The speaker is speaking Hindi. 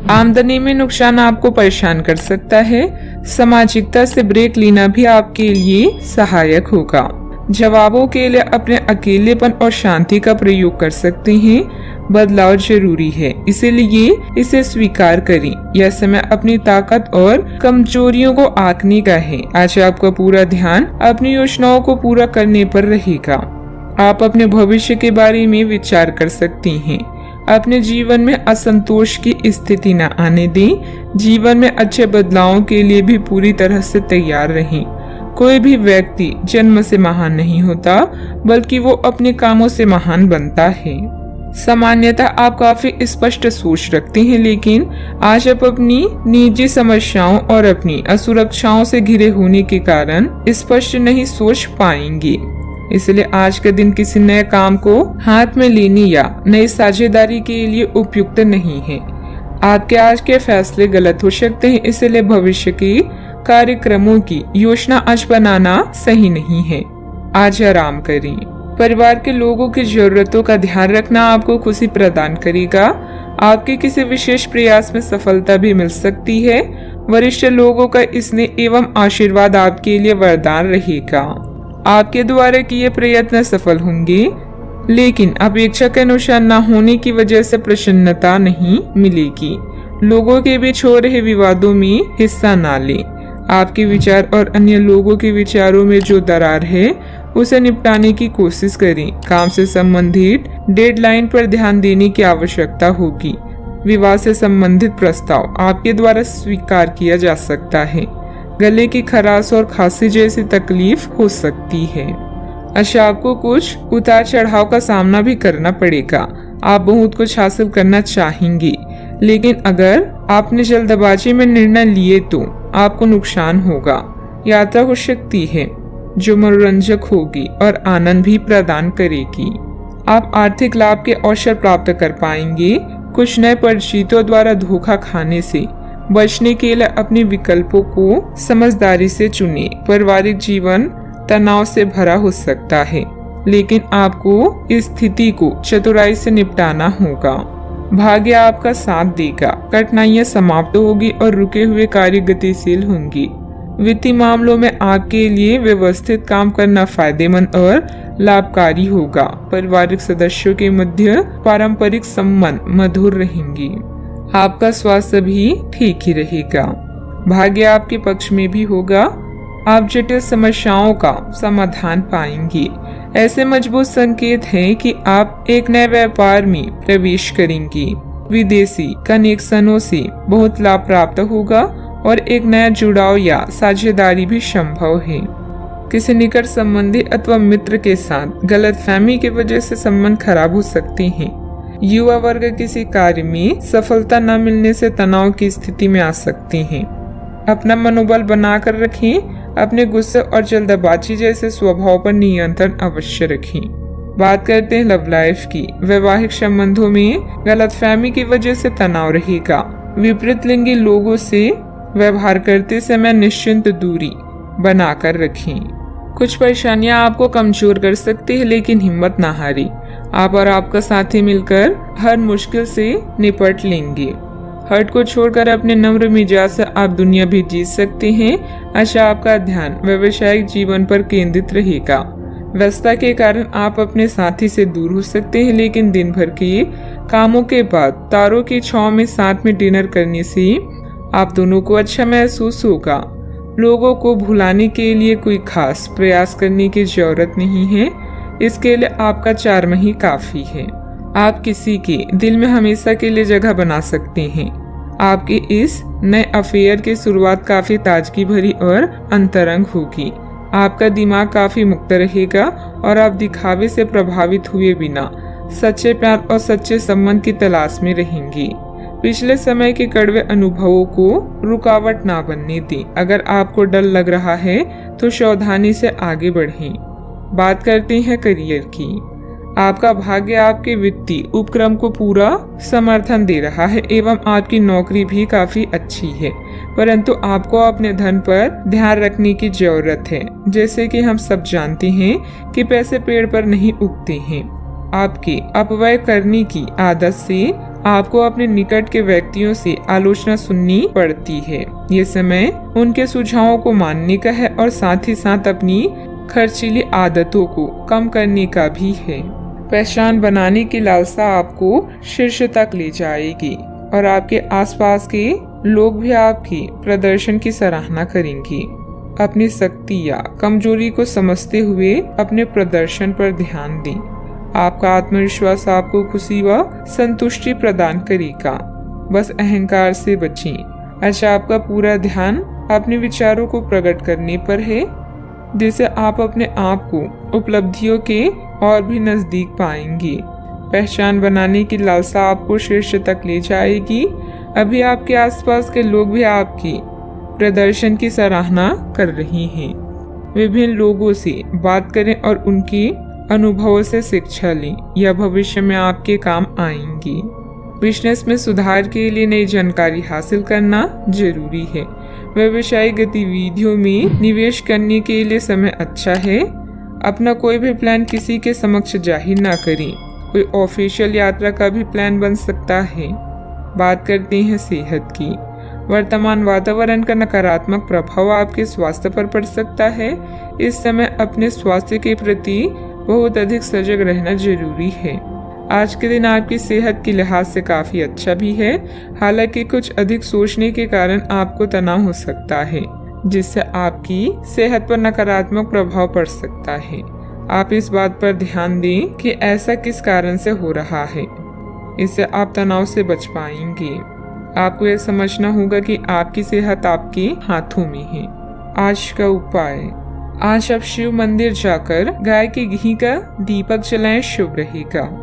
आमदनी में नुकसान आपको परेशान कर सकता है। सामाजिकता से ब्रेक लेना भी आपके लिए सहायक होगा। जवाबों के लिए अपने अकेलेपन और शांति का प्रयोग कर सकते हैं। बदलाव जरूरी है, इसीलिए इसे स्वीकार करें। यह समय अपनी ताकत और कमजोरियों को आंकने का है। आज आपका पूरा ध्यान अपनी योजनाओं को पूरा करने पर रहेगा। आप अपने भविष्य के बारे में विचार कर सकते हैं। अपने जीवन में असंतोष की स्थिति न आने दें। जीवन में अच्छे बदलावों के लिए भी पूरी तरह से तैयार रहें। कोई भी व्यक्ति जन्म से महान नहीं होता, बल्कि वो अपने कामों से महान बनता है। सामान्यतः आप काफी स्पष्ट सोच रखते हैं, लेकिन आज आप अपनी निजी समस्याओं और अपनी असुरक्षाओं से घिरे होने के कारण स्पष्ट नहीं सोच पाएंगे। इसलिए आज का दिन किसी नए काम को हाथ में लेने या नई साझेदारी के लिए उपयुक्त नहीं है। आपके आज के फैसले गलत हो सकते हैं, इसलिए भविष्य के कार्यक्रमों की योजना आज बनाना सही नहीं है। आज आराम करें। परिवार के लोगों की जरूरतों का ध्यान रखना आपको खुशी प्रदान करेगा। आपके किसी विशेष प्रयास में सफलता भी मिल सकती है। वरिष्ठ लोगों का स्नेह एवं आशीर्वाद आपके लिए वरदान रहेगा। आपके द्वारा किए प्रयत्न सफल होंगे, लेकिन अपेक्षा के अनुसार न होने की वजह से प्रसन्नता नहीं मिलेगी। लोगों के बीच हो रहे विवादों में हिस्सा न लें। आपके विचार और अन्य लोगों के विचारों में जो दरार है उसे निपटाने की कोशिश करें। काम से संबंधित डेडलाइन पर ध्यान देने की आवश्यकता होगी। विवाह से संबंधित प्रस्ताव आपके द्वारा स्वीकार किया जा सकता है। गले की खराश और खांसी जैसी तकलीफ हो सकती है। अच्छा, आपको कुछ उतार चढ़ाव का सामना भी करना पड़ेगा। आप बहुत कुछ हासिल करना चाहेंगे, लेकिन अगर आपने जल्दबाजी में निर्णय लिए तो आपको नुकसान होगा। यात्रा हो सकती है जो मनोरंजक होगी और आनंद भी प्रदान करेगी। आप आर्थिक लाभ के अवसर प्राप्त कर पाएंगे। कुछ नए परिचितों द्वारा धोखा खाने से बचने के लिए अपने विकल्पों को समझदारी से चुनें। पारिवारिक जीवन तनाव से भरा हो सकता है, लेकिन आपको इस स्थिति को चतुराई से निपटाना होगा। भाग्य आपका साथ देगा। कठिनाइयां समाप्त होगी और रुके हुए कार्य गतिशील होंगी। वित्तीय मामलों में आपके लिए व्यवस्थित काम करना फायदेमंद और लाभकारी होगा। पारिवारिक सदस्यों के मध्य पारंपरिक संबंध मधुर रहेंगे। आपका स्वास्थ्य भी ठीक ही रहेगा। भाग्य आपके पक्ष में भी होगा। आप जटिल समस्याओं का समाधान पाएंगे। ऐसे मजबूत संकेत हैं कि आप एक नए व्यापार में प्रवेश करेंगे। विदेशी कनेक्शनों से बहुत लाभ प्राप्त होगा और एक नया जुड़ाव या साझेदारी भी संभव है। किसी निकट संबंधी अथवा मित्र के साथ गलतफहमी की वजह से संबंध खराब हो सकते हैं। युवा वर्ग किसी कार्य में सफलता न मिलने से तनाव की स्थिति में आ सकते हैं। अपना मनोबल बनाकर रखें। अपने गुस्से और जल्दबाजी जैसे स्वभाव पर नियंत्रण अवश्य रखें। बात करते हैं लव लाइफ की। वैवाहिक संबंधों में गलतफहमी की वजह से तनाव रहेगा। विपरीत लिंगी लोगों से व्यवहार करते समय निश्चिंत दूरी बनाकर रखें। कुछ परेशानियां आपको कमजोर कर सकती है, लेकिन हिम्मत ना हारें। आप और आपका साथी मिलकर हर मुश्किल से निपट लेंगे। हर्ट को छोड़कर अपने नम्र मिजाज से आप दुनिया भी जीत सकते हैं। अच्छा, आपका ध्यान व्यावसायिक जीवन पर केंद्रित रहेगा। व्यस्तता के कारण आप अपने साथी से दूर हो सकते हैं, लेकिन दिन भर के कामों के बाद तारों की छांव में साथ में डिनर करने से आप दोनों को अच्छा महसूस होगा। लोगों को भुलाने के लिए कोई खास प्रयास करने की जरूरत नहीं है। इसके लिए आपका चार्म ही काफी है। आप किसी के दिल में हमेशा के लिए जगह बना सकते हैं। आपके इस नए अफेयर की शुरुआत काफी ताजगी भरी और अंतरंग होगी। आपका दिमाग काफी मुक्त रहेगा और आप दिखावे से प्रभावित हुए बिना सच्चे प्यार और सच्चे संबंध की तलाश में रहेंगे। पिछले समय के कड़वे अनुभवों को रुकावट ना बनने दें। अगर आपको डर लग रहा है तो सावधानी से आगे बढ़ें। बात करते हैं करियर की। आपका भाग्य आपके वित्तीय उपक्रम को पूरा समर्थन दे रहा है एवं आपकी नौकरी भी काफी अच्छी है, परंतु आपको अपने धन पर ध्यान रखने की जरूरत है। जैसे कि हम सब जानते हैं कि पैसे पेड़ पर नहीं उगते हैं। आपके अपव्यय करने की आदत से आपको अपने निकट के व्यक्तियों से आलोचना सुननी पड़ती है। ये समय उनके सुझावों को मानने का है और साथ ही साथ अपनी खर्चीली आदतों को कम करने का भी है। पहचान बनाने की लालसा आपको शीर्ष तक ले जाएगी और आपके आसपास के लोग भी आपके प्रदर्शन की सराहना करेंगे। अपनी शक्ति या कमजोरी को समझते हुए अपने प्रदर्शन पर ध्यान दें। आपका आत्मविश्वास आपको खुशी व संतुष्टि प्रदान करेगा। बस अहंकार से बचें। अच्छा, आपका पूरा ध्यान अपने विचारों को प्रकट करने पर है, जिससे आप अपने आप को उपलब्धियों के और भी नजदीक पाएंगे। पहचान बनाने की लालसा आपको शीर्ष तक ले जाएगी। अभी आपके आसपास के लोग भी आपकी प्रदर्शन की सराहना कर रहे हैं। विभिन्न लोगों से बात करें और उनके अनुभवों से शिक्षा लें। यह भविष्य में आपके काम आएंगी। बिजनेस में सुधार के लिए नई जानकारी हासिल करना जरूरी है। व्यवसायिक गतिविधियों में निवेश करने के लिए समय अच्छा है। अपना कोई भी प्लान किसी के समक्ष जाहिर ना करें। कोई ऑफिशियल यात्रा का भी प्लान बन सकता है। बात करते हैं सेहत की। वर्तमान वातावरण का नकारात्मक प्रभाव आपके स्वास्थ्य पर पड़ सकता है। इस समय अपने स्वास्थ्य के प्रति बहुत अधिक सजग रहना जरूरी है। आज के दिन आपकी सेहत के लिहाज से काफी अच्छा भी है। हालांकि कुछ अधिक सोचने के कारण आपको तनाव हो सकता है, जिससे आपकी सेहत पर नकारात्मक प्रभाव पड़ सकता है। आप इस बात पर ध्यान दें कि ऐसा किस कारण से हो रहा है। इससे आप तनाव से बच पाएंगे। आपको यह समझना होगा कि आपकी सेहत आपके हाथों में है। आज का उपाय, आज आप शिव मंदिर जाकर गाय के घी का दीपक जलाएं, शुभ रहेगा।